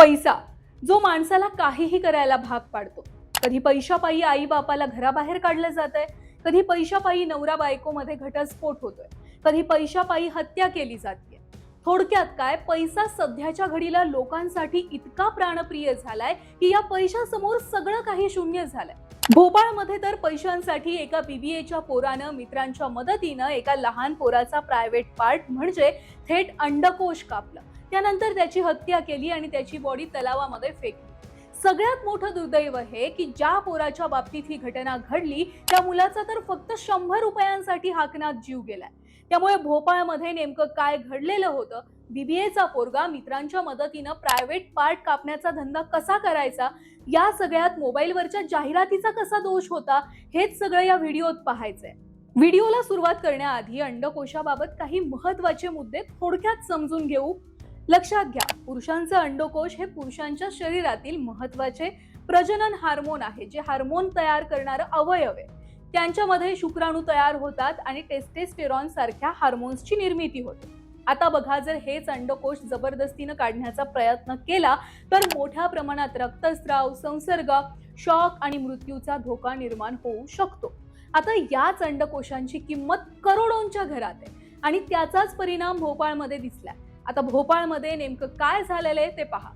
पैसा जो माणसाला काहीही करायला भाग पाडतो. कधी पैशापायी आई बापाला घराबाहेर काढलं जात आहे, कधी पैशापायी नवरा बायको मध्ये घटस्फोट होतोय, कधी पैशापायी हत्या केली जाते. थोडक्यात काय, पैसा सध्याच्या घडीला लोकांसाठी इतका प्राणप्रिय झालाय की या पैशासमोर सगळं काही शून्य झालंय. भोपाळमध्ये तर पैशांसाठी एका बीबीएच्या पोरानं मित्रांच्या मदतीनं एका लहान पोराचा प्रायव्हेट पार्ट म्हणजे थेट अंडकोश कापलं. त्यानंतर त्याची हत्या केली आणि त्याची बॉडी तलावामध्ये फेकली. सगळ्यात मोठं दुर्दैव हे की ज्या पोराच्या बाबतीत ही घटना घडली त्या मुलाचा तर फक्त 100 रुपयांसाठी हाकनात जीव गेलाय. त्यामुळे भोपाळमध्ये नेमकं काय घडलेलं होतं, बीबीएचा पोरगा मित्रांच्या मदतीनं प्रायव्हेट पार्ट कापण्याचा धंदा कसा करायचा, या सगळ्यात मोबाईलवरच्या जाहिरातीचा कसा दोष होता, हेच सगळं या व्हिडिओत पाहायचंय. व्हिडिओला सुरुवात करण्याआधी अंडकोशाबाबत काही महत्त्वाचे मुद्दे थोडक्यात समजून घेऊ. लक्षात घ्या, पुरुषांचं अंडकोश हे पुरुषांच्या शरीरातील महत्त्वाचे प्रजनन हार्मोन आहे, जे हार्मोन तयार करणारं अवयव आहे. त्यांच्यामध्ये शुक्राणू तयार होतात आणि टेस्टोस्टेरॉन सारख्या हार्मोन्सची निर्मिती होते. आता बघा, जर हेच अंडकोश जबरदस्तीनं काढण्याचा प्रयत्न केला तर मोठ्या प्रमाणात रक्तस्राव, संसर्ग, शॉक आणि मृत्यूचा धोका निर्माण होऊ शकतो. आता याच अंडकोशांची किंमत करोडोंच्या घरात आहे आणि त्याचाच परिणाम भोपाळमध्ये दिसलाय. आता भोपाळमध्ये नेमकं काय झालेलं आहे ते पहा.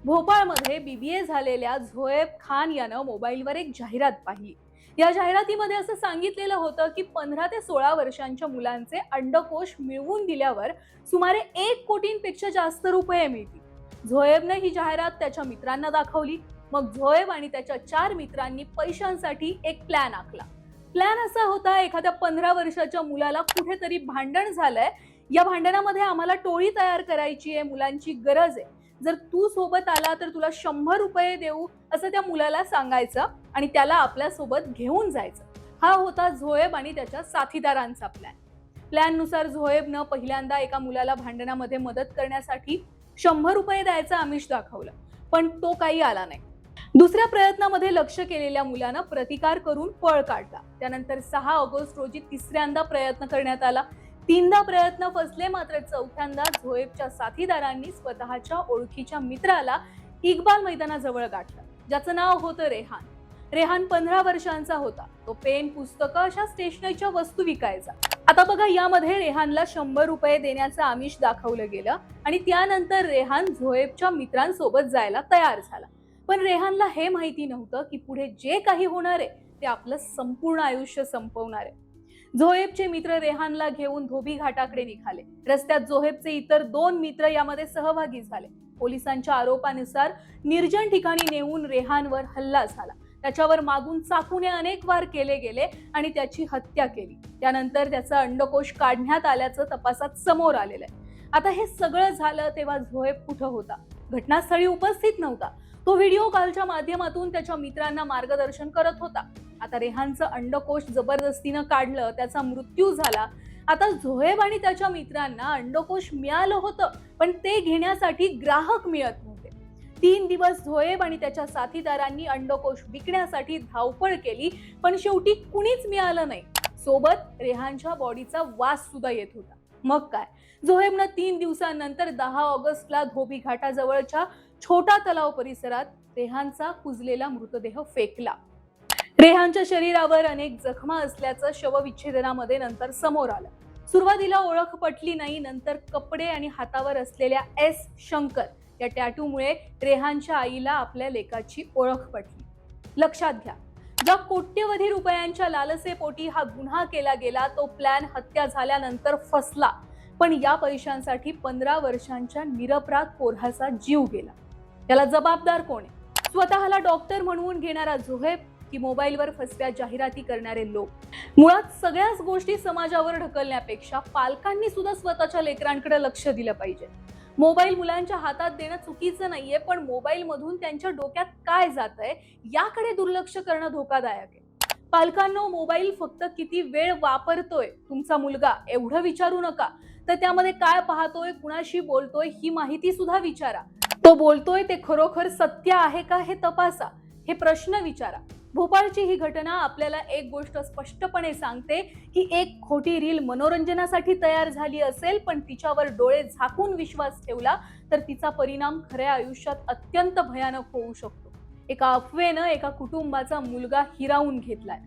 भोपाळमध्ये बीबीए झालेल्या झोएब खान यानं मोबाईलवर एक जाहिरात पाहिली. या जाहिरातीमध्ये असं सांगितलेलं होतं की 15 ते 16 वर्षांच्या मुलांचे अंडकोश मिळवून दिल्यावर सुमारे 1 कोटींपेक्षा जास्त रुपये मिळतील. झोएबने ही जाहिरात त्याच्या मित्रांना दाखवली. मग झोएब आणि त्याच्या 4 मित्रांनी पैशांसाठी एक प्लॅन आखला. प्लॅन असा होता, एखाद्या 15 वर्षाच्या मुलाला कुठेतरी भांडण झालंय, या भांडणामध्ये आम्हाला टोळी तयार करायची आहे, मुलांची गरज आहे, जर तू सोबत आला तर तुला 100 रुपये देऊ, असं त्या मुलाला सांगायचं आणि त्याला आपल्या सोबत घेऊन जायचं. हा होता झोएब आणि त्याच्या साथीदारांचा प्लॅन. प्लॅननुसार झोएबनं पहिल्यांदा एका मुलाला भांडणामध्ये मदत करण्यासाठी 100 रुपये द्यायचं आमिष दाखवलं, पण तो काही आला नाही. दुसऱ्या प्रयत्नामध्ये लक्ष केलेल्या मुलानं प्रतिकार करून पळ काढला. त्यानंतर 6 ऑगस्ट रोजी तिसऱ्यांदा प्रयत्न करण्यात आला. 3दा प्रयत्न फसले, मात्र चौथ्यांदा झोएबच्या साथीदारांनी स्वतःच्या ओळखीच्या मित्राला इक्बाल मैदानाजवळ गाठलं, ज्याचं नाव होतं रेहान. रेहान 15 वर्षांचा होता. तो पेन, पुस्तकं अशा स्टेशनरीच्या वस्तू विकायचा. आता बघा, यामध्ये रेहानला 100 रुपये देण्याचं आमिष दाखवलं गेलं आणि त्यानंतर रेहान झोएबच्या मित्रांसोबत जायला तयार झाला. पण रेहानला हे माहिती नव्हतं की पुढे जे काही होणार आहे ते आपलं संपूर्ण आयुष्य संपवणार आहे. झोएबचे मित्र रेहानला घेऊन धोबी घाटाकडे निघाले. रस्त्यात झोएबचे इतर 2 मित्र यामध्ये सहभागी झाले. पोलिसांच्या आरोपानुसार निर्जन ठिकाणी नेऊन रेहानवर हल्ला झाला. त्याच्यावर मागून चाकूने अनेक वार केले गेले आणि त्याची हत्या केली. त्यानंतर त्याचा अंडकोश काढण्यात आल्याचं तपासात समोर आलेलं आहे. आता हे सगळं झालं तेव्हा झोएब कुठं होता? घटनास्थळी उपस्थित नव्हता. तो व्हिडिओ कॉलच्या माध्यमातून त्याच्या मित्रांना मार्गदर्शन करत होता. आता रेहानचं अंडकोश जबरदस्तीनं काढलं, त्याचा मृत्यू झाला. आता झोएब आणि त्याच्या मित्रांना अंडकोश मिळालं होतं, पण ते घेण्यासाठी ग्राहक मिळत नव्हते. 3 दिवस झोएब आणि त्याच्या साथीदारांनी अंडकोश विकण्यासाठी धावपळ केली, पण शेवटी कुणीच मिळालं नाही. सोबत रेहानच्या बॉडीचा वास सुद्धा येत होता. मग काय, झोएबनं 3 दिवसांनंतर 10 ऑगस्टला धोबी घाटाजवळच्या छोटा तलाव परिसरात रेहानचा कुजलेला मृतदेह फेकला. रेहानच्या शरीरावर अनेक जखमा असल्याचं शवविच्छेदनामध्ये नंतर समोर आलं. सुरुवातीला ओळख पटली नाही, नंतर कपडे आणि हातावर असलेल्या एस शंकर या टॅटूमुळे रेहानच्या आईला आपल्या लेकाची ओळख पटली. लक्षात घ्या, ज्या कोट्यवधी रुपयांच्या लालसेपोटी हा गुन्हा केला गेला, तो प्लॅन हत्या झाल्यानंतर फसला. पण या पैशांसाठी 15 वर्षांच्या निरपराध पोराचा जीव गेला. त्याला जबाबदार कोण आहे? स्वतःला डॉक्टर म्हणवून घेणारा झोएब की मोबाईलवर फसव्या जाहिराती करणारे लोक? मुळात सगळ्याच गोष्टी समाजावर ढकलण्यापेक्षा पालकांनी सुद्धा स्वतःच्या लेकरांकडे लक्ष दिलं पाहिजे. मोबाईल मुलांच्या हातात देणं चुकीचं नाहीये, पण मोबाईल मधून त्यांच्या डोक्यात काय जातंय याकडे दुर्लक्ष करणं धोकादायक आहे. पालकांनो, मोबाईल फक्त किती वेळ वापरतोय तुमचा मुलगा एवढं विचारू नका, तर त्यामध्ये काय पाहतोय, कुणाशी बोलतोय ही माहिती सुद्धा विचारा. तो बोलतोय ते खरोखर सत्य आहे का हे तपासा, हे प्रश्न विचारा. भोपाळची ही घटना आपल्याला एक गोष्ट स्पष्टपणे सांगते की एक खोटी रील मनोरंजनासाठी तयार झाली असेल, पण तिच्यावर डोळे झाकून विश्वास ठेवला तर तिचा परिणाम खऱ्या आयुष्यात अत्यंत भयानक होऊ शकतो. एका अफवेनं एका कुटुंबाचा मुलगा हिरावून घेतलाय.